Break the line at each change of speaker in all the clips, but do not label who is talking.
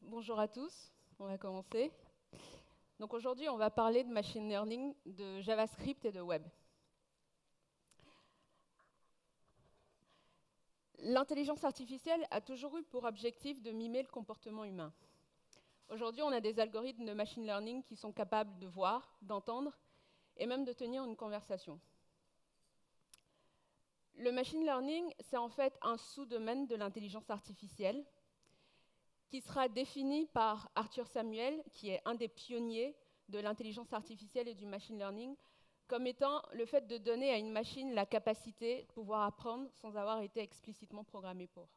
Bonjour à tous, on va commencer. Donc aujourd'hui, on va parler de machine learning, de JavaScript et de web. L'intelligence artificielle a toujours eu pour objectif de mimer le comportement humain. Aujourd'hui, on a des algorithmes de machine learning qui sont capables de voir, d'entendre et même de tenir une conversation. Le machine learning, c'est en fait un sous-domaine de l'intelligence artificielle qui sera défini par Arthur Samuel, qui est un des pionniers de l'intelligence artificielle et du machine learning, comme étant le fait de donner à une machine la capacité de pouvoir apprendre sans avoir été explicitement programmé pour.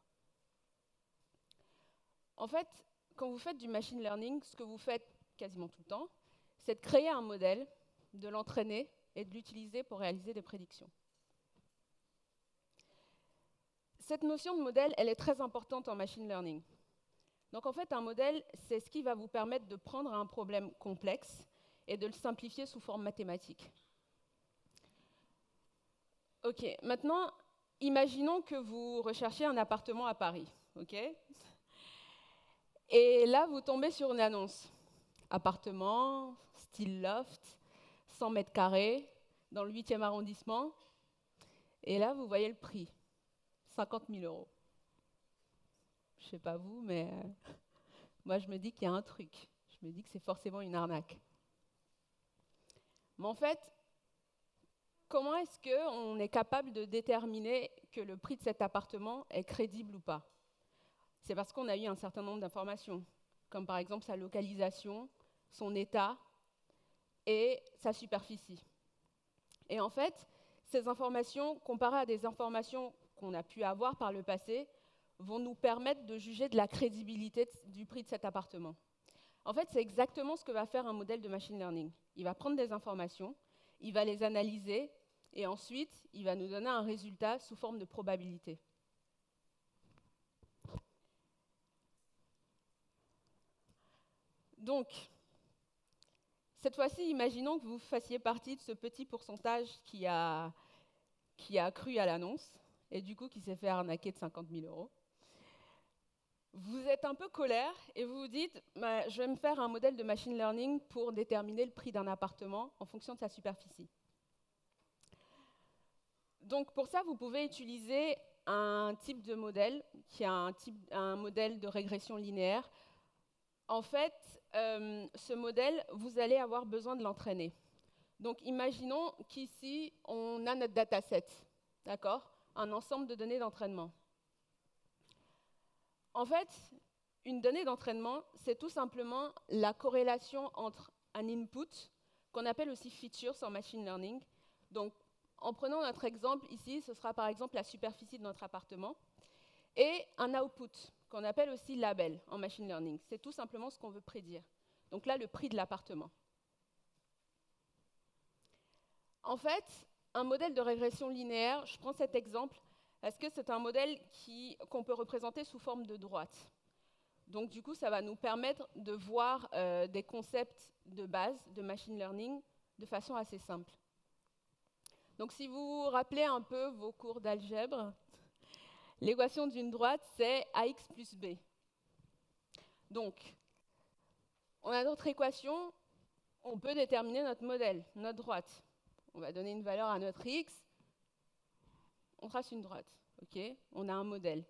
En fait, quand vous faites du machine learning, ce que vous faites quasiment tout le temps, c'est de créer un modèle, de l'entraîner et de l'utiliser pour réaliser des prédictions. Cette notion de modèle, elle est très importante en machine learning. Donc en fait, un modèle, c'est ce qui va vous permettre de prendre un problème complexe et de le simplifier sous forme mathématique. Ok, maintenant, imaginons que vous recherchez un appartement à Paris, ok? Et là, vous tombez sur une annonce. Appartement, style loft, 100 mètres carrés, dans le 8e arrondissement. Et là, vous voyez le prix, 50 000 €. Je ne sais pas vous, mais moi, je me dis qu'il y a un truc. Je me dis que c'est forcément une arnaque. Mais en fait, comment est-ce qu'on est capable de déterminer que le prix de cet appartement est crédible ou pas? C'est parce qu'on a eu un certain nombre d'informations, comme par exemple sa localisation, son état et sa superficie. Et en fait, ces informations, comparées à des informations qu'on a pu avoir par le passé, vont nous permettre de juger de la crédibilité du prix de cet appartement. En fait, c'est exactement ce que va faire un modèle de machine learning. Il va prendre des informations, il va les analyser, et ensuite, il va nous donner un résultat sous forme de probabilité. Donc, cette fois-ci, imaginons que vous fassiez partie de ce petit pourcentage qui a cru à l'annonce, et du coup qui s'est fait arnaquer de 50 000 €. Vous êtes un peu colère et vous vous dites je vais me faire un modèle de machine learning pour déterminer le prix d'un appartement en fonction de sa superficie. Donc pour ça, vous pouvez utiliser un type de modèle qui est un modèle de régression linéaire. En fait, ce modèle, vous allez avoir besoin de l'entraîner. Donc imaginons qu'ici, on a notre dataset, d'accord? Un ensemble de données d'entraînement. En fait, une donnée d'entraînement, c'est tout simplement la corrélation entre un input, qu'on appelle aussi features en machine learning. Donc, en prenant notre exemple ici, ce sera par exemple la superficie de notre appartement, et un output, qu'on appelle aussi label en machine learning. C'est tout simplement ce qu'on veut prédire. Donc là, le prix de l'appartement. En fait, un modèle de régression linéaire, je prends cet exemple, parce que c'est un modèle qu'on peut représenter sous forme de droite. Donc du coup, ça va nous permettre de voir des concepts de base de machine learning de façon assez simple. Donc si vous vous rappelez un peu vos cours d'algèbre, l'équation d'une droite, c'est ax plus b. Donc, on a notre équation, on peut déterminer notre modèle, notre droite. On va donner une valeur à notre x, on trace une droite. Okay, on a un modèle.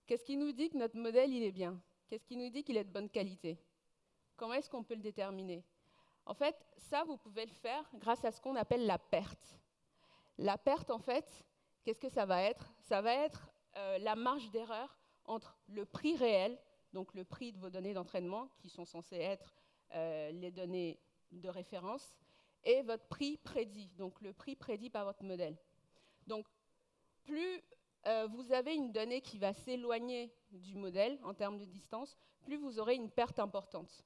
Qu'est-ce qui nous dit que notre modèle il est bien? Qu'est-ce qui nous dit qu'il est de bonne qualité? Comment est-ce qu'on peut le déterminer? En fait, ça, vous pouvez le faire grâce à ce qu'on appelle la perte. La perte, en fait, qu'est-ce que ça va être? Ça va être la marge d'erreur entre le prix réel, donc le prix de vos données d'entraînement, qui sont censées être les données de référence, et votre prix prédit, donc le prix prédit par votre modèle. Donc, plus vous avez une donnée qui va s'éloigner du modèle en termes de distance, plus vous aurez une perte importante.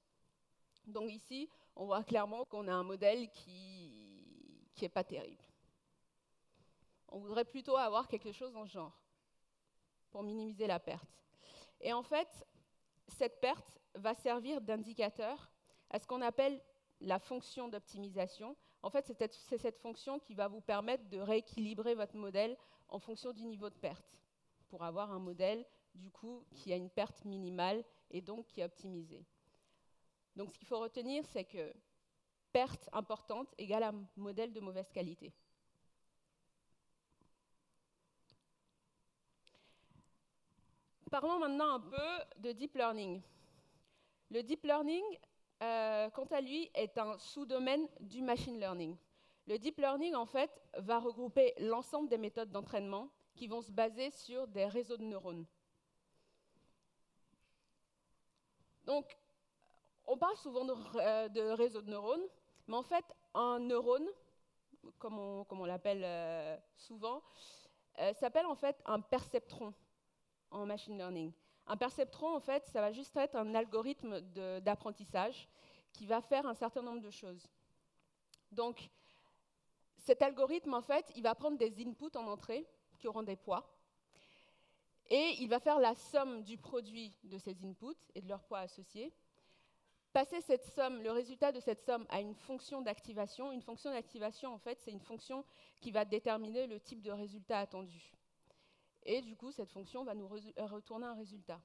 Donc ici, on voit clairement qu'on a un modèle qui n'est pas terrible. On voudrait plutôt avoir quelque chose dans ce genre pour minimiser la perte. Et en fait, cette perte va servir d'indicateur à ce qu'on appelle la fonction d'optimisation. En fait, c'est cette fonction qui va vous permettre de rééquilibrer votre modèle en fonction du niveau de perte, pour avoir un modèle du coup, qui a une perte minimale et donc qui est optimisé. Donc ce qu'il faut retenir, c'est que perte importante égale un modèle de mauvaise qualité. Parlons maintenant un peu de deep learning. Le deep learning, quant à lui, est un sous-domaine du machine learning. Le deep learning, en fait, va regrouper l'ensemble des méthodes d'entraînement qui vont se baser sur des réseaux de neurones. Donc, on parle souvent de réseaux de neurones, mais en fait, un neurone, comme on l'appelle souvent, s'appelle en fait un perceptron en machine learning. Un perceptron, en fait, ça va juste être un algorithme d'apprentissage qui va faire un certain nombre de choses. Donc, cet algorithme, en fait, il va prendre des inputs en entrée qui auront des poids, et il va faire la somme du produit de ces inputs et de leurs poids associés, passer cette somme, le résultat de cette somme à une fonction d'activation. Une fonction d'activation, en fait, c'est une fonction qui va déterminer le type de résultat attendu. Et du coup, cette fonction va nous retourner un résultat.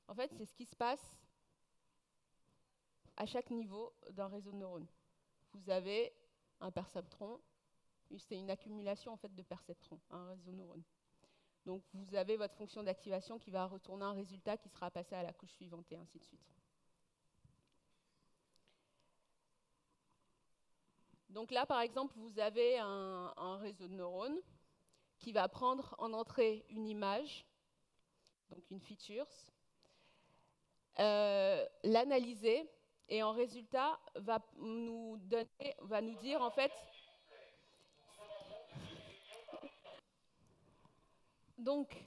En fait, c'est ce qui se passe à chaque niveau d'un réseau de neurones. Vous avez un perceptron, c'est une accumulation en fait de perceptrons, un réseau de neurones. Donc vous avez votre fonction d'activation qui va retourner un résultat qui sera passé à la couche suivante et ainsi de suite. Donc là, par exemple, vous avez un réseau de neurones qui va prendre en entrée une image, donc une feature, l'analyser, et en résultat va nous dire en fait. Donc,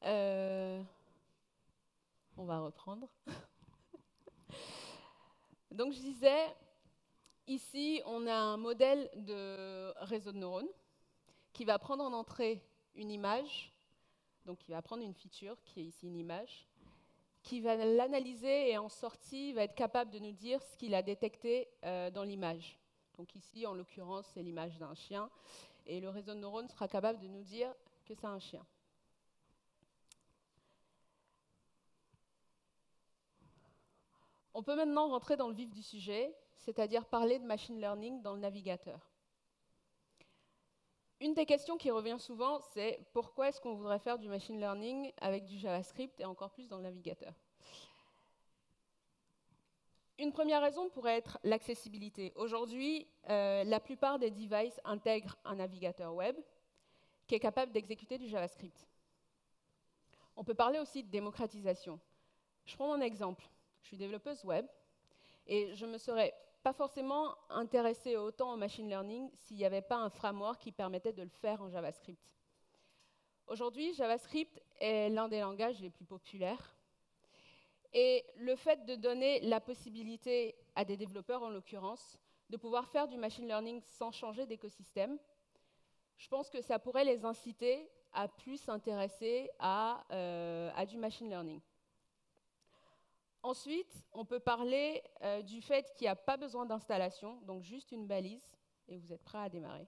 on va reprendre. Donc je disais, ici on a un modèle de réseau de neurones qui va prendre en entrée une image, donc il va prendre une feature qui est ici une image, qui va l'analyser et en sortie va être capable de nous dire ce qu'il a détecté dans l'image. Donc ici, en l'occurrence, c'est l'image d'un chien, et le réseau de neurones sera capable de nous dire que c'est un chien. On peut maintenant rentrer dans le vif du sujet, c'est-à-dire parler de machine learning dans le navigateur. Une des questions qui revient souvent, c'est pourquoi est-ce qu'on voudrait faire du machine learning avec du JavaScript et encore plus dans le navigateur? Une première raison pourrait être l'accessibilité. Aujourd'hui, la plupart des devices intègrent un navigateur web qui est capable d'exécuter du JavaScript. On peut parler aussi de démocratisation. Je prends mon exemple. Je suis développeuse web et je ne me serais pas forcément intéressée autant au machine learning s'il n'y avait pas un framework qui permettait de le faire en JavaScript. Aujourd'hui, JavaScript est l'un des langages les plus populaires. Et le fait de donner la possibilité à des développeurs, en l'occurrence, de pouvoir faire du machine learning sans changer d'écosystème, je pense que ça pourrait les inciter à plus s'intéresser à du machine learning. Ensuite, on peut parler du fait qu'il n'y a pas besoin d'installation, donc juste une balise, et vous êtes prêt à démarrer.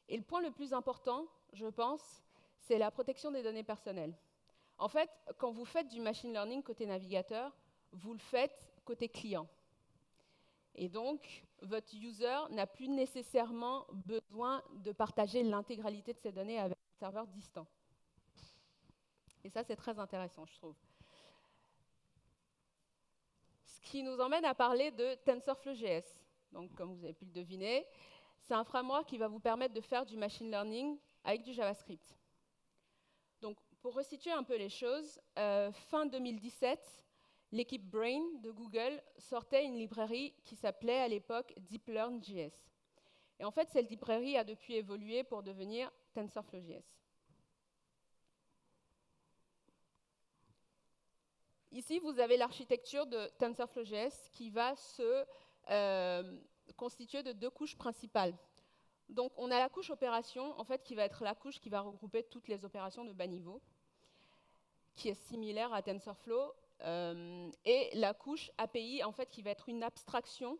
Et le point le plus important, je pense, c'est la protection des données personnelles. En fait, quand vous faites du machine learning côté navigateur, vous le faites côté client. Et donc, votre user n'a plus nécessairement besoin de partager l'intégralité de ses données avec un serveur distant. Et ça, c'est très intéressant, je trouve. Ce qui nous emmène à parler de TensorFlow.js. Donc, comme vous avez pu le deviner, c'est un framework qui va vous permettre de faire du machine learning avec du JavaScript. Donc, pour resituer un peu les choses, fin 2017, l'équipe Brain de Google sortait une librairie qui s'appelait à l'époque DeepLearn.js. Et en fait, cette librairie a depuis évolué pour devenir TensorFlow.js. Ici, vous avez l'architecture de TensorFlow.js qui va se constituer de deux couches principales. Donc, on a la couche opération, en fait, qui va être la couche qui va regrouper toutes les opérations de bas niveau, qui est similaire à TensorFlow, et la couche API, en fait, qui va être une abstraction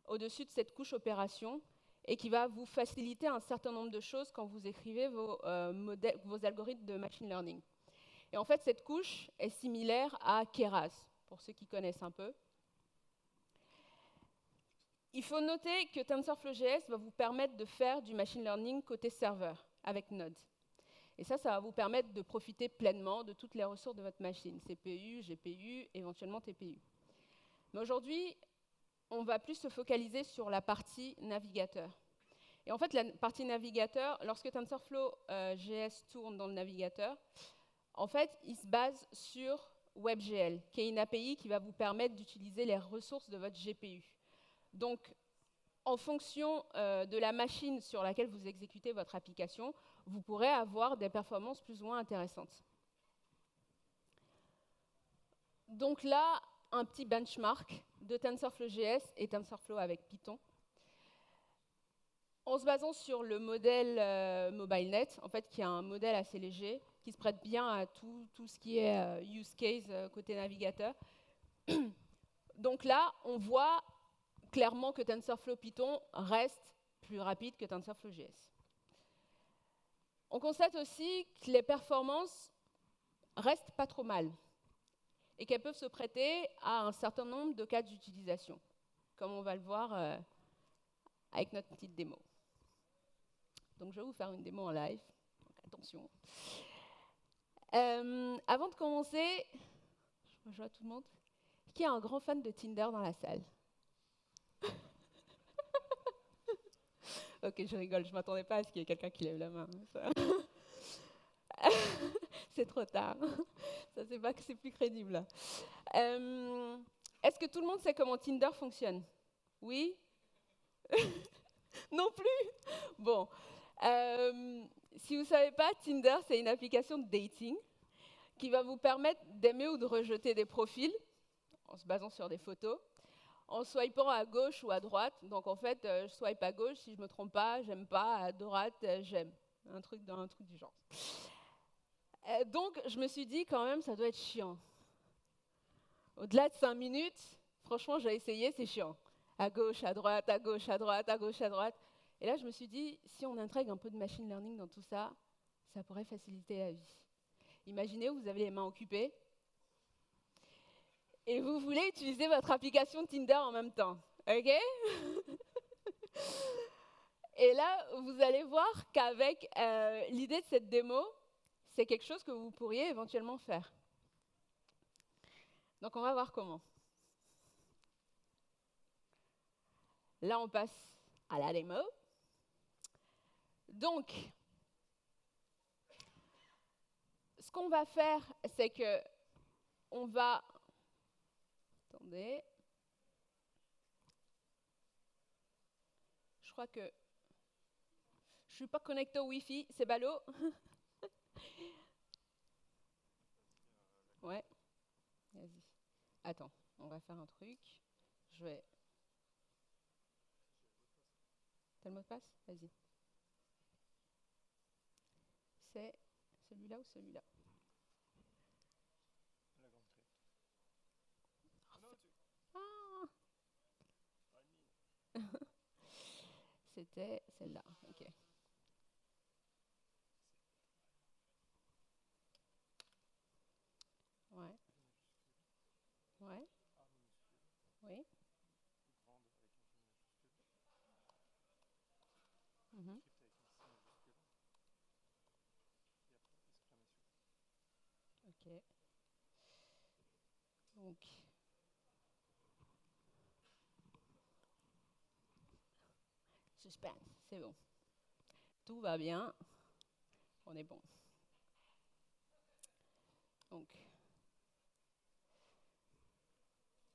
au-dessus de cette couche opération et qui va vous faciliter un certain nombre de choses quand vous écrivez vos algorithmes de machine learning. Et en fait, cette couche est similaire à Keras, pour ceux qui connaissent un peu. Il faut noter que TensorFlow.js va vous permettre de faire du machine learning côté serveur, avec Node. Et ça va vous permettre de profiter pleinement de toutes les ressources de votre machine, CPU, GPU, éventuellement TPU. Mais aujourd'hui, on va plus se focaliser sur la partie navigateur. Et en fait, la partie navigateur, lorsque TensorFlow.js tourne dans le navigateur, en fait, il se base sur WebGL, qui est une API qui va vous permettre d'utiliser les ressources de votre GPU. Donc, en fonction de la machine sur laquelle vous exécutez votre application, vous pourrez avoir des performances plus ou moins intéressantes. Donc là, un petit benchmark de TensorFlow.js et TensorFlow avec Python. En se basant sur le modèle MobileNet, en fait, qui est un modèle assez léger, qui se prête bien à tout ce qui est use case côté navigateur. Donc là, on voit clairement que TensorFlow Python reste plus rapide que TensorFlow.js. On constate aussi que les performances restent pas trop mal et qu'elles peuvent se prêter à un certain nombre de cas d'utilisation, comme on va le voir avec notre petite démo. Donc je vais vous faire une démo en live, donc attention. Avant de commencer, je vois tout le monde, qui est un grand fan de Tinder dans la salle? Ok, je rigole, je ne m'attendais pas à ce qu'il y ait quelqu'un qui lève la main. C'est trop tard. Ça, c'est pas que c'est plus crédible. Est-ce que tout le monde sait comment Tinder fonctionne? Oui? Non plus? Bon. Si vous ne savez pas, Tinder, c'est une application de dating qui va vous permettre d'aimer ou de rejeter des profils en se basant sur des photos, en swipant à gauche ou à droite. Donc en fait, je swipe à gauche, si je ne me trompe pas, j'aime pas, à droite, j'aime. Un truc du genre. Donc je me suis dit, quand même, ça doit être chiant. Au-delà de 5 minutes, franchement, j'ai essayé, c'est chiant. À gauche, à droite, à gauche, à droite, à gauche, à droite. Et là, je me suis dit, si on intègre un peu de machine learning dans tout ça, ça pourrait faciliter la vie. Imaginez, vous avez les mains occupées et vous voulez utiliser votre application Tinder en même temps. OK? Et là, vous allez voir qu'avec l'idée de cette démo, c'est quelque chose que vous pourriez éventuellement faire. Donc, on va voir comment. Là, on passe à la démo. Donc, ce qu'on va faire, c'est que on va... Attendez. Je crois que je ne suis pas connectée au Wi-Fi, c'est ballot. Ouais. Vas-y. Attends, on va faire un truc. Je vais... T'as le mot de passe? Vas-y. C'est celui-là ou celui-là? Ah. C'était celle-là. Ok. Ouais. Ouais. Oui. Mhm. Ok. Donc, suspense, c'est bon. Tout va bien. On est bon. Donc,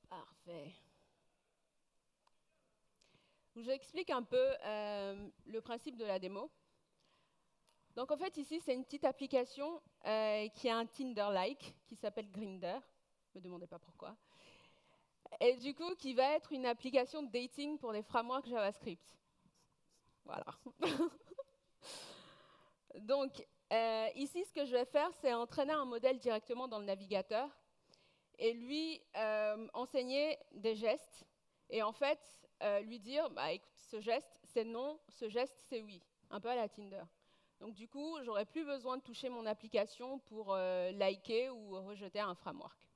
parfait. Je vous explique un peu le principe de la démo. Donc en fait, ici, c'est une petite application qui a un Tinder-like, qui s'appelle Grindr. Ne me demandez pas pourquoi. Et du coup, qui va être une application de dating pour les frameworks JavaScript. Voilà. Donc, ici, ce que je vais faire, c'est entraîner un modèle directement dans le navigateur et lui enseigner des gestes. Et en fait, lui dire, bah, écoute, ce geste, c'est non, ce geste, c'est oui. Un peu à la Tinder. Donc du coup, j'aurais plus besoin de toucher mon application pour liker ou rejeter un framework.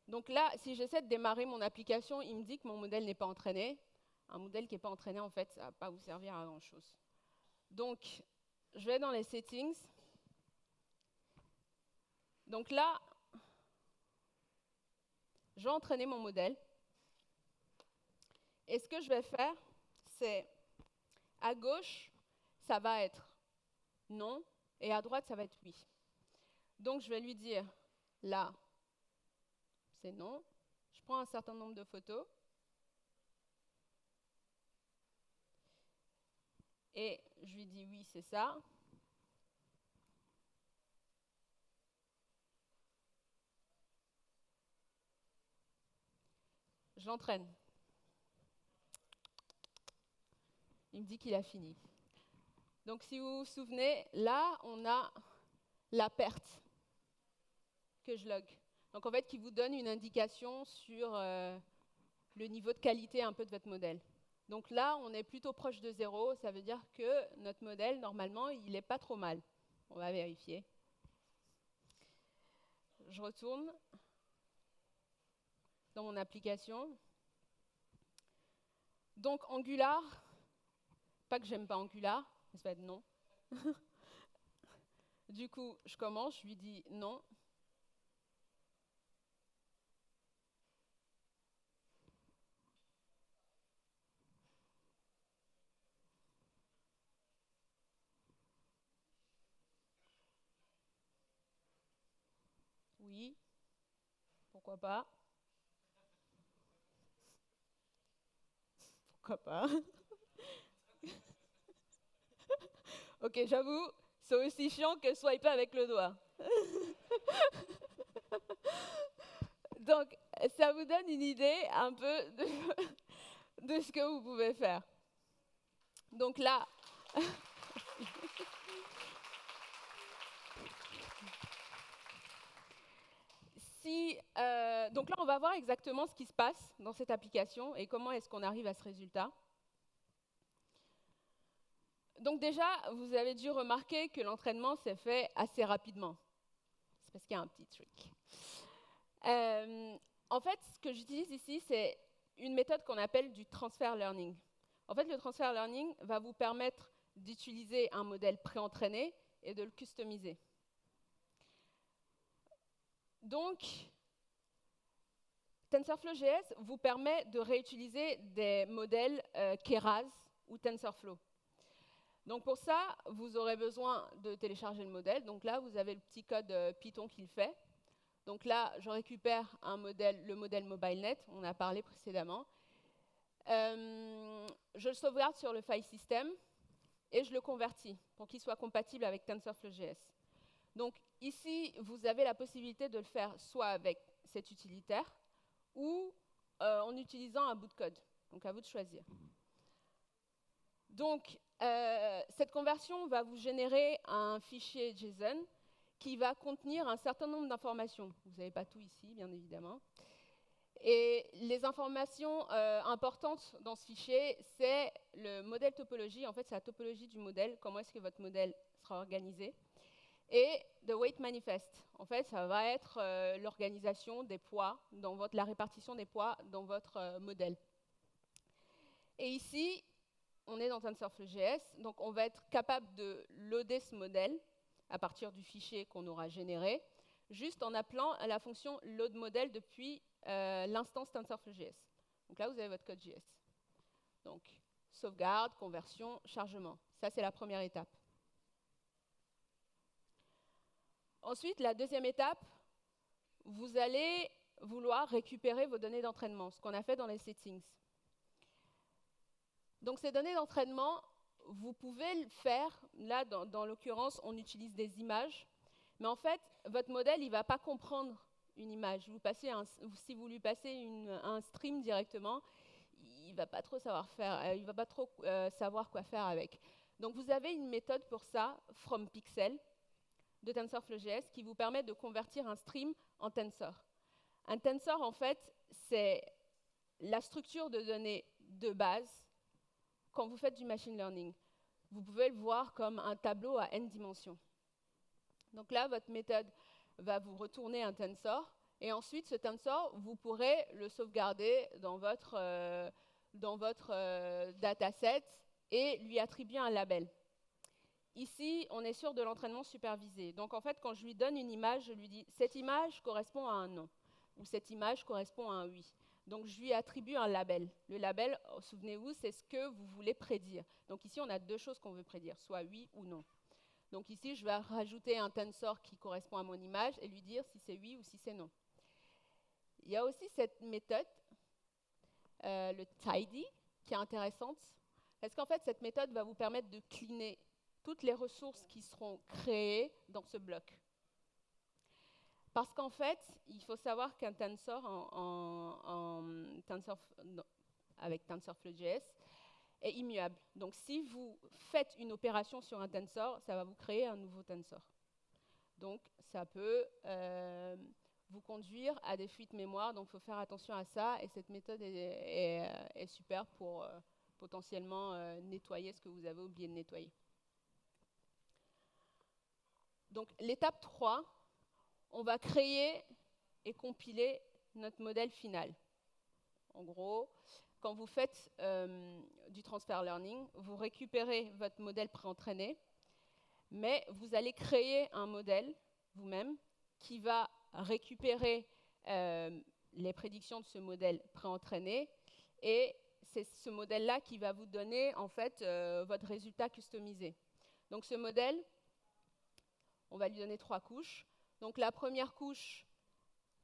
Donc là, si j'essaie de démarrer mon application, il me dit que mon modèle n'est pas entraîné. Un modèle qui n'est pas entraîné, en fait, ça ne va pas vous servir à grand-chose. Donc, je vais dans les settings. Donc là, je vais entraîner mon modèle. Et ce que je vais faire, c'est à gauche, ça va être non, et à droite, ça va être oui. Donc, je vais lui dire, là, c'est non. Je prends un certain nombre de photos. Et je lui dis oui, c'est ça. Je l'entraîne. Il me dit qu'il a fini. Donc, si vous vous souvenez, là, on a la perte que je log. Donc, en fait, qui vous donne une indication sur le niveau de qualité un peu de votre modèle. Donc là, on est plutôt proche de 0. Ça veut dire que notre modèle, normalement, il n'est pas trop mal. On va vérifier. Je retourne dans mon application. Donc, Angular, pas que j'aime pas Angular, mais ça va être non. Du coup, je commence, je lui dis non. Oui, pourquoi pas. Pourquoi pas. Ok, j'avoue, c'est aussi chiant que swiper avec le doigt. Donc, ça vous donne une idée un peu de ce que vous pouvez faire. Donc là, donc là, on va voir exactement ce qui se passe dans cette application et comment est-ce qu'on arrive à ce résultat. Donc déjà, vous avez dû remarquer que l'entraînement s'est fait assez rapidement. C'est parce qu'il y a un petit truc. En fait, ce que j'utilise ici, c'est une méthode qu'on appelle du transfer learning. En fait, le transfer learning va vous permettre d'utiliser un modèle pré-entraîné et de le customiser. Donc, TensorFlow.js vous permet de réutiliser des modèles Keras ou TensorFlow. Donc pour ça, vous aurez besoin de télécharger le modèle. Donc là, vous avez le petit code Python qui le fait. Donc là, je récupère le modèle MobileNet, on a parlé précédemment. Je le sauvegarde sur le file system et je le convertis pour qu'il soit compatible avec TensorFlow.js. Donc ici, vous avez la possibilité de le faire soit avec cet utilitaire ou en utilisant un bout de code. Donc à vous de choisir. Donc cette conversion va vous générer un fichier JSON qui va contenir un certain nombre d'informations. Vous n'avez pas tout ici, bien évidemment. Et les informations importantes dans ce fichier, c'est le modèle topologie. En fait, c'est la topologie du modèle, comment est-ce que votre modèle sera organisé. Et the weight manifest. En fait, ça va être l'organisation des poids, la répartition des poids dans votre modèle. Et ici, on est dans TensorFlow.js, donc on va être capable de loader ce modèle à partir du fichier qu'on aura généré, juste en appelant à la fonction loadModel depuis l'instance TensorFlow.js. Donc là, vous avez votre code JS. Donc, sauvegarde, conversion, chargement. Ça, c'est la première étape. Ensuite, la deuxième étape, vous allez vouloir récupérer vos données d'entraînement, ce qu'on a fait dans les settings. Donc ces données d'entraînement, vous pouvez le faire. Là, dans l'occurrence, on utilise des images. Mais en fait, votre modèle, il ne va pas comprendre une image. Si vous lui passez un stream directement, il ne va pas trop savoir faire. Il va pas trop savoir quoi faire avec. Donc vous avez une méthode pour ça, FromPixel, de TensorFlow.js, qui vous permet de convertir un stream en tensor. Un tensor, en fait, c'est la structure de données de base quand vous faites du machine learning. vous pouvez le voir comme un tableau à n dimensions. Donc là, votre méthode va vous retourner un tensor, et ensuite, ce tensor, vous pourrez le sauvegarder dans votre dataset et lui attribuer un label. Ici, on est sur de l'entraînement supervisé. Donc en fait, quand je lui donne une image, je lui dis « cette image correspond à un non » ou « cette image correspond à un oui ». Donc je lui attribue un label. Le label, souvenez-vous, c'est ce que vous voulez prédire. Donc ici, on a deux choses qu'on veut prédire, soit oui ou non. Donc ici, je vais rajouter un tensor qui correspond à mon image et lui dire si c'est oui ou si c'est non. Il y a aussi cette méthode, le tidy, qui est intéressante, parce qu'en fait, cette méthode va vous permettre de cleaner toutes les ressources qui seront créées dans ce bloc. Parce qu'en fait, il faut savoir qu'un tensor avec TensorFlow.js est immuable. Donc si vous faites une opération sur un tensor, ça va vous créer un nouveau tensor. Donc ça peut vous conduire à des fuites mémoire, donc il faut faire attention à ça, et cette méthode est super pour potentiellement nettoyer ce que vous avez oublié de nettoyer. Donc l'étape 3, on va créer et compiler notre modèle final. En gros, quand vous faites du transfer learning, vous récupérez votre modèle préentraîné, mais vous allez créer un modèle vous-même qui va récupérer les prédictions de ce modèle préentraîné, et c'est ce modèle-là qui va vous donner en fait votre résultat customisé. Donc ce modèle, on va lui donner 3 couches. Donc la première couche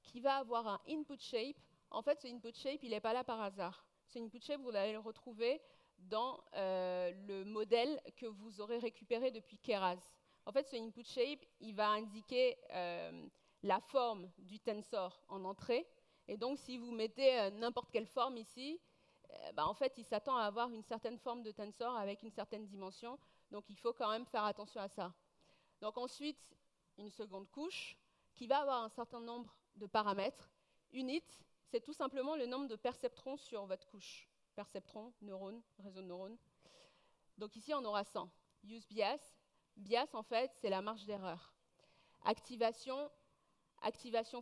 qui va avoir un input shape, en fait ce input shape il n'est pas là par hasard. Ce input shape vous allez le retrouver dans le modèle que vous aurez récupéré depuis Keras. En fait ce input shape il va indiquer la forme du tensor en entrée, et donc si vous mettez n'importe quelle forme ici, en fait il s'attend à avoir une certaine forme de tensor avec une certaine dimension, donc il faut quand même faire attention à ça. Donc ensuite, une seconde couche qui va avoir un certain nombre de paramètres. Unit, c'est tout simplement le nombre de perceptrons sur votre couche. Perceptrons, neurones, réseau de neurones. Donc ici, on aura 100. Use bias. Bias, en fait, c'est la marge d'erreur. Activation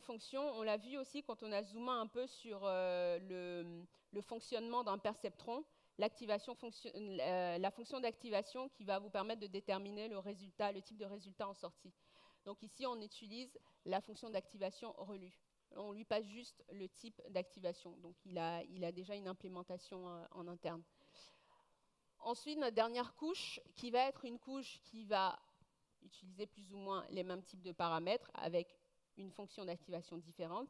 fonction, on l'a vu aussi quand on a zoomé un peu sur le fonctionnement d'un perceptron. La fonction d'activation qui va vous permettre de déterminer le type de résultat en sortie. Donc ici, on utilise la fonction d'activation relu. On lui passe juste le type d'activation. Donc il a déjà une implémentation en interne. Ensuite, notre dernière couche, qui va être une couche qui va utiliser plus ou moins les mêmes types de paramètres avec une fonction d'activation différente.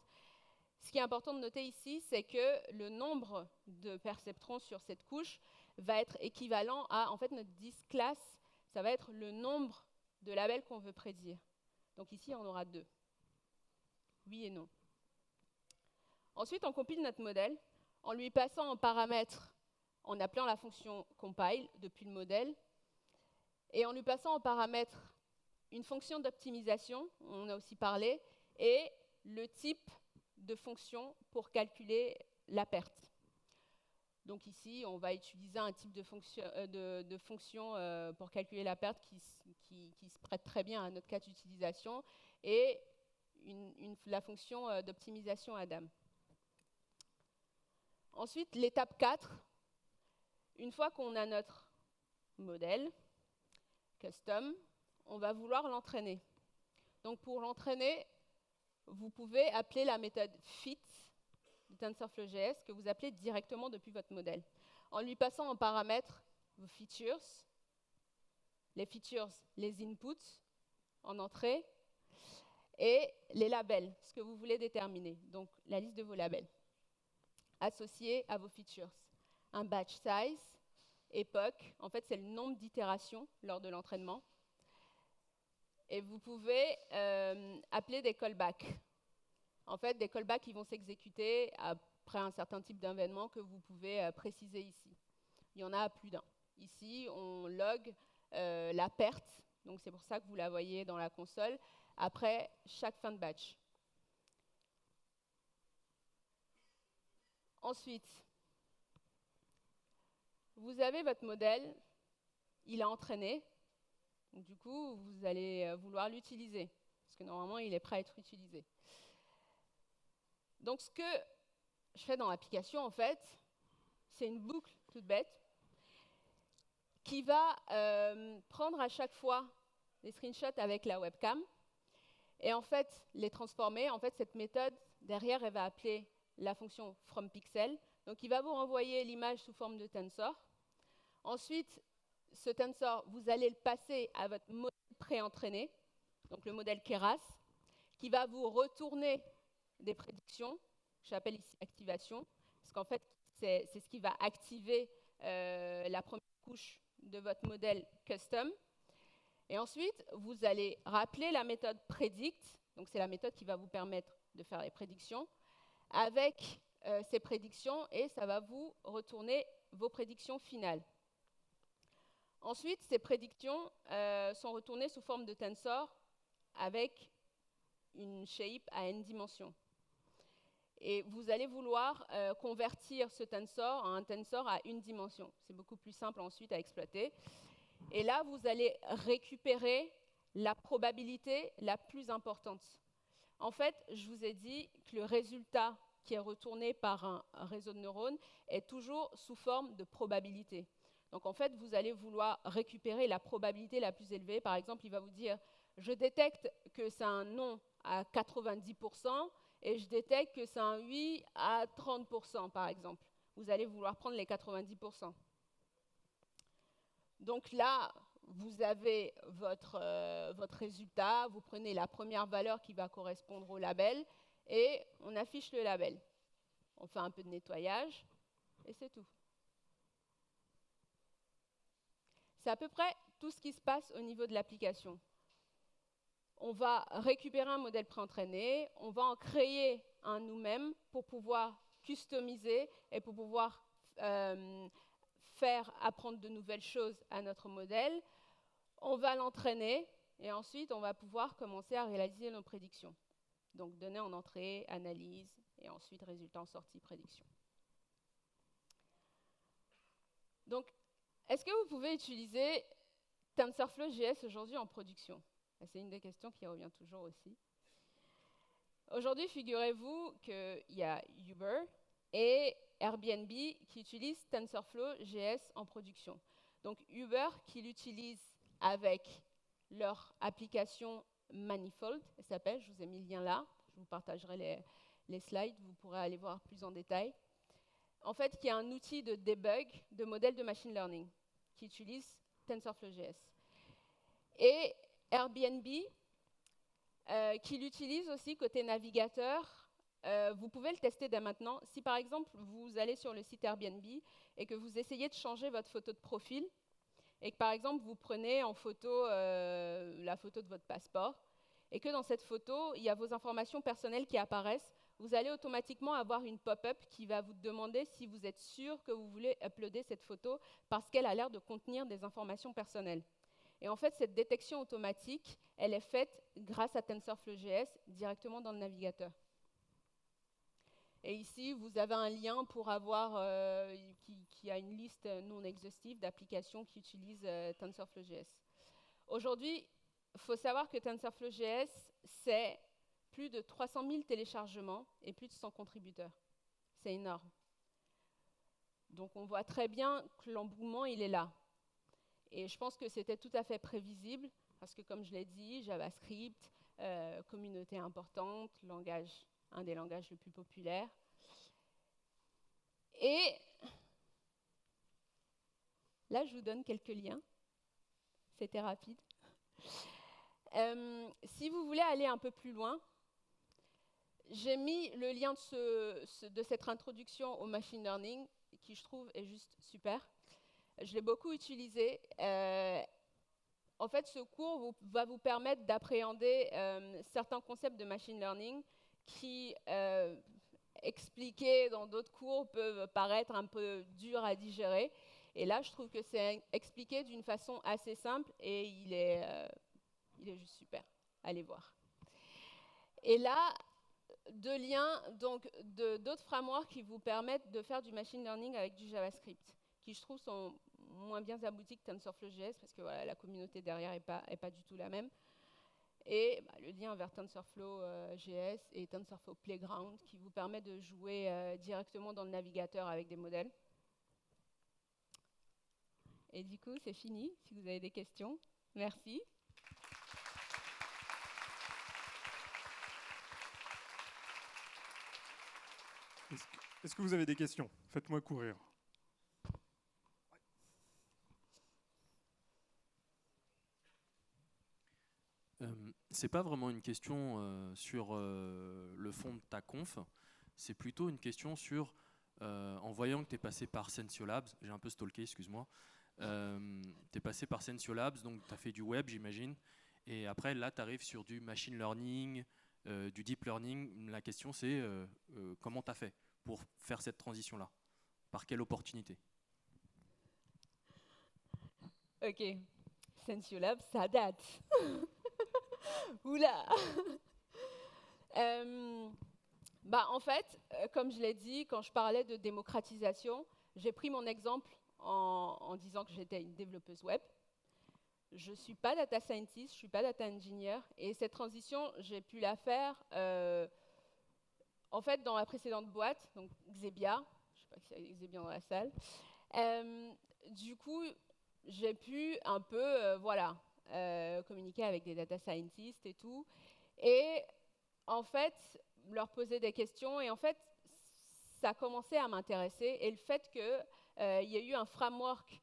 Ce qui est important de noter ici, c'est que le nombre de perceptrons sur cette couche va être équivalent à, en fait, notre disclass, ça va être le nombre de labels qu'on veut prédire. Donc ici, on aura 2. Oui et non. Ensuite, on compile notre modèle en lui passant en paramètre, en appelant la fonction compile depuis le modèle, et en lui passant en paramètre une fonction d'optimisation, on a aussi parlé, et le type de fonction pour calculer la perte. Donc ici, on va utiliser un type de fonction pour calculer la perte qui se prête très bien à notre cas d'utilisation, et la fonction d'optimisation Adam. Ensuite, l'étape 4, une fois qu'on a notre modèle custom, on va vouloir l'entraîner. Donc pour l'entraîner, vous pouvez appeler la méthode fit de TensorFlow.js que vous appelez directement depuis votre modèle, en lui passant en paramètres vos features, les inputs en entrée, et les labels, ce que vous voulez déterminer, donc la liste de vos labels, associés à vos features. Un batch size, époque, en fait c'est le nombre d'itérations lors de l'entraînement, et vous pouvez appeler des callbacks. En fait, des callbacks qui vont s'exécuter après un certain type d'événement que vous pouvez préciser ici. Il y en a plus d'un. Ici, on log la perte, donc c'est pour ça que vous la voyez dans la console, après chaque fin de batch. Ensuite, vous avez votre modèle il est entraîné. Donc, du coup, vous allez vouloir l'utiliser, parce que normalement, il est prêt à être utilisé. Donc, ce que je fais dans l'application, en fait, c'est une boucle toute bête qui va prendre à chaque fois des screenshots avec la webcam et en fait les transformer. En fait, cette méthode, derrière, elle va appeler la fonction FromPixel. Donc, il va vous renvoyer l'image sous forme de tensor. Ensuite, ce tensor, vous allez le passer à votre modèle pré-entraîné, donc le modèle Keras, qui va vous retourner des prédictions, que j'appelle ici activation, parce qu'en fait, c'est ce qui va activer la première couche de votre modèle custom. Et ensuite, vous allez rappeler la méthode predict, donc c'est la méthode qui va vous permettre de faire les prédictions, avec ces prédictions, et ça va vous retourner vos prédictions finales. Ensuite, ces prédictions sont retournées sous forme de tensor avec une shape à n dimensions. Et vous allez vouloir convertir ce tensor en un tensor à une dimension. C'est beaucoup plus simple ensuite à exploiter. Et là, vous allez récupérer la probabilité la plus importante. En fait, je vous ai dit que le résultat qui est retourné par un réseau de neurones est toujours sous forme de probabilité. Donc en fait, vous allez vouloir récupérer la probabilité la plus élevée. Par exemple, il va vous dire, je détecte que c'est un non à 90% et je détecte que c'est un oui à 30%, par exemple. Vous allez vouloir prendre les 90%. Donc là, vous avez votre résultat, vous prenez la première valeur qui va correspondre au label et on affiche le label. On fait un peu de nettoyage et c'est tout. C'est à peu près tout ce qui se passe au niveau de l'application. On va récupérer un modèle préentraîné, on va en créer un nous-mêmes pour pouvoir customiser et pour pouvoir faire apprendre de nouvelles choses à notre modèle. On va l'entraîner et ensuite on va pouvoir commencer à réaliser nos prédictions. Donc données en entrée, analyse et ensuite résultats en sortie, prédiction. Donc, est-ce que vous pouvez utiliser TensorFlow.js aujourd'hui en production? C'est une des questions qui revient toujours aussi. Aujourd'hui, figurez-vous qu'il y a Uber et Airbnb qui utilisent TensorFlow.js en production. Donc Uber qui l'utilise avec leur application Manifold, elle s'appelle, je vous ai mis le lien là, je vous partagerai les slides, vous pourrez aller voir plus en détail. En fait, qui est un outil de debug de modèles de machine learning qui utilise TensorFlow.js. Et Airbnb, qui l'utilise aussi côté navigateur, vous pouvez le tester dès maintenant. Si par exemple, vous allez sur le site Airbnb et que vous essayez de changer votre photo de profil, et que par exemple, vous prenez en photo la photo de votre passeport, et que dans cette photo, il y a vos informations personnelles qui apparaissent, vous allez automatiquement avoir une pop-up qui va vous demander si vous êtes sûr que vous voulez uploader cette photo parce qu'elle a l'air de contenir des informations personnelles. Et en fait, cette détection automatique, elle est faite grâce à TensorFlow.js directement dans le navigateur. Et ici, vous avez un lien pour avoir, qui a une liste non exhaustive d'applications qui utilisent TensorFlow.js. Aujourd'hui, il faut savoir que TensorFlow.js, c'est plus de 300 000 téléchargements et plus de 100 contributeurs. C'est énorme. Donc on voit très bien que l'engouement, il est là. Et je pense que c'était tout à fait prévisible, parce que comme je l'ai dit, JavaScript, communauté importante, un des langages les plus populaires. Et là, je vous donne quelques liens. C'était rapide. Si vous voulez aller un peu plus loin, j'ai mis le lien de cette introduction au machine learning, qui je trouve est juste super. Je l'ai beaucoup utilisé. En fait, ce cours va vous permettre d'appréhender certains concepts de machine learning qui, expliqués dans d'autres cours, peuvent paraître un peu durs à digérer. Et là, je trouve que c'est expliqué d'une façon assez simple et il est juste super. Allez voir. Et là, deux liens d'autres frameworks qui vous permettent de faire du machine learning avec du JavaScript, qui je trouve sont moins bien aboutis que TensorFlow.js parce que voilà, la communauté derrière est pas du tout la même. Et le lien vers TensorFlow.js et TensorFlow Playground qui vous permet de jouer directement dans le navigateur avec des modèles. Et du coup, c'est fini. Si vous avez des questions, merci.
Est-ce que vous avez des questions? Faites-moi courir.
C'est pas vraiment une question sur le fond de ta conf, c'est plutôt une question sur, en voyant que tu es passé par Sensiolabs, j'ai un peu stalké, excuse-moi, tu es passé par Sensiolabs, donc tu as fait du web, j'imagine, et après là tu arrives sur du machine learning, du deep learning. La question c'est comment tu as fait pour faire cette transition-là? Par quelle opportunité?
Ok, Sensiolab, ça date. Oula. En fait, comme je l'ai dit, quand je parlais de démocratisation, j'ai pris mon exemple en disant que j'étais une développeuse web. Je ne suis pas data scientist, je ne suis pas data engineer, et cette transition, j'ai pu la faire en fait dans ma précédente boîte, donc Xebia. Je ne sais pas s'il y a Xebia dans la salle. Du coup, j'ai pu un peu, communiquer avec des data scientists et tout, et en fait, leur poser des questions, et en fait, ça a commencé à m'intéresser, et le fait qu'il y a eu un framework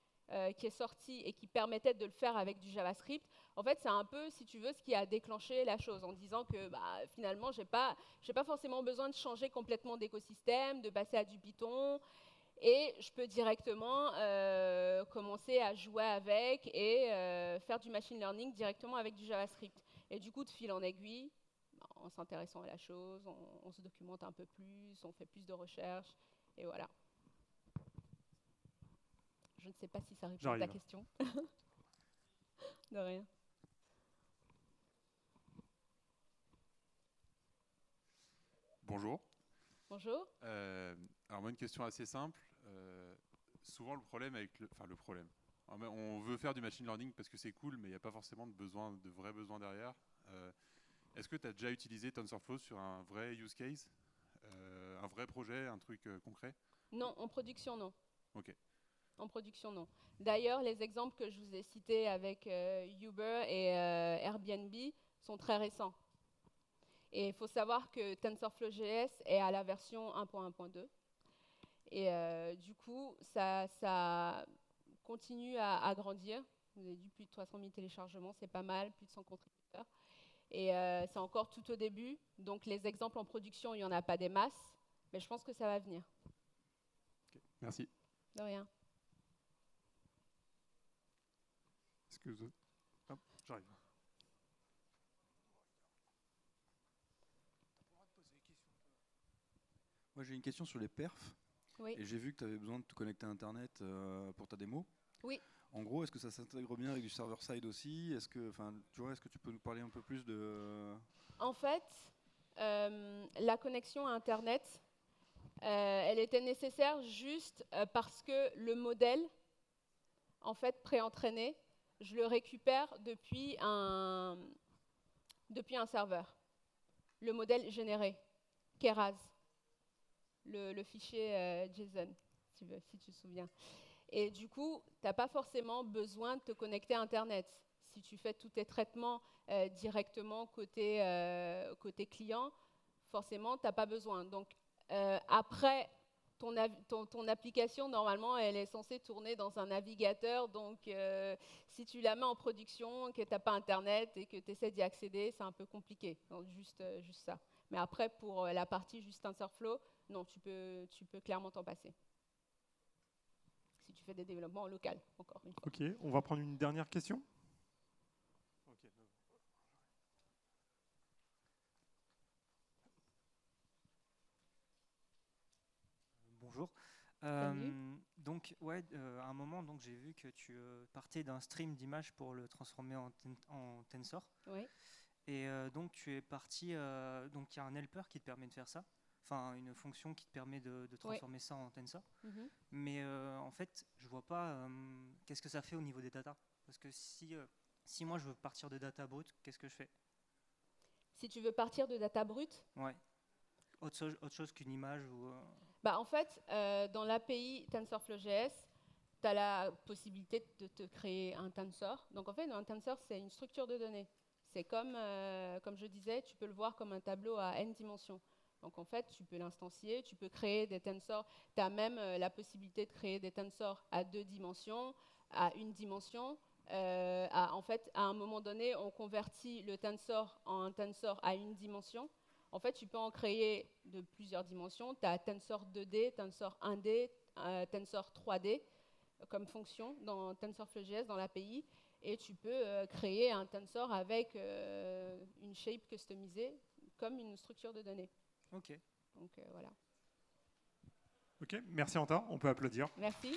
qui est sorti et qui permettait de le faire avec du JavaScript, en fait, c'est un peu, si tu veux, ce qui a déclenché la chose, en disant que finalement, j'ai pas forcément besoin de changer complètement d'écosystème, de passer à du Python, et je peux directement commencer à jouer avec et faire du machine learning directement avec du JavaScript. Et du coup, de fil en aiguille, en s'intéressant à la chose, on se documente un peu plus, on fait plus de recherches, et voilà. Je ne sais pas si ça répond à ta question. De rien.
Bonjour.
Bonjour.
Alors moi, une question assez simple. Souvent, le problème avec le problème. On veut faire du machine learning parce que c'est cool, mais il n'y a pas forcément de vrais besoins derrière. Est-ce que tu as déjà utilisé TensorFlow sur un vrai use case, un vrai projet, un truc concret?
Non, en production, non.
Ok.
En production, non. D'ailleurs, les exemples que je vous ai cités avec Uber et Airbnb sont très récents. Et il faut savoir que TensorFlow.js est à la version 1.1.2. Et du coup, ça continue à grandir. Vous avez dit plus de 300 000 téléchargements, c'est pas mal, plus de 100 contributeurs. Et c'est encore tout au début. Donc les exemples en production, il n'y en a pas des masses. Mais je pense que ça va venir.
Okay. Merci.
De rien.
Est-ce que vous... Hop, j'arrive.
Moi, j'ai une question sur les perfs.
Oui.
Et j'ai vu que tu avais besoin de te connecter à Internet pour ta démo.
Oui.
En gros, est-ce que ça s'intègre bien avec du server-side aussi? Est-ce que tu peux nous parler un peu plus de...
En fait, la connexion à Internet, elle était nécessaire juste parce que le modèle, en fait, pré-entraîné, je le récupère depuis un serveur. Le modèle généré, Keras, le fichier JSON, si tu te souviens. Et du coup, tu n'as pas forcément besoin de te connecter à Internet. Si tu fais tous tes traitements directement côté client, forcément, tu n'as pas besoin. Donc, après, ton application, normalement, elle est censée tourner dans un navigateur. Donc, si tu la mets en production, que tu n'as pas Internet et que tu essaies d'y accéder, c'est un peu compliqué. Donc, juste ça. Mais après, pour la partie juste TensorFlow, non, tu peux clairement t'en passer. Si tu fais des développements en local, encore une fois.
Ok, on va prendre une dernière question. Okay.
Bonjour. Donc, à un moment, donc, j'ai vu que tu partais d'un stream d'images pour le transformer en Tensor.
Oui.
Et donc, tu es parti. Donc, il y a un helper qui te permet de faire ça. enfin une fonction qui te permet de transformer ça en tensor.
Mhm.
Mais en fait, je vois pas qu'est-ce que ça fait au niveau des data. Parce que si moi je veux partir de data brute, qu'est-ce que je fais?
Si tu veux partir de data brute,
Ouais. Autre chose qu'une image ou.
bah, en fait, dans l'API TensorFlow.js, tu as la possibilité de te créer un tensor. Donc en fait, un tensor, c'est une structure de données. C'est comme je disais, tu peux le voir comme un tableau à n dimensions. Donc en fait, tu peux l'instancier, tu peux créer des tensors. Tu as même la possibilité de créer des tensors à 2 dimensions, à 1 dimension. En fait, à un moment donné, on convertit le tensor en un tensor à 1 dimension. En fait, tu peux en créer de plusieurs dimensions. Tu as tensor 2D, tensor 1D, tensor 3D comme fonction dans TensorFlow.js, dans l'API. Et tu peux créer un tensor avec une shape customisée comme une structure de données.
Ok.
Donc voilà.
Ok, merci Antin, on peut applaudir.
Merci.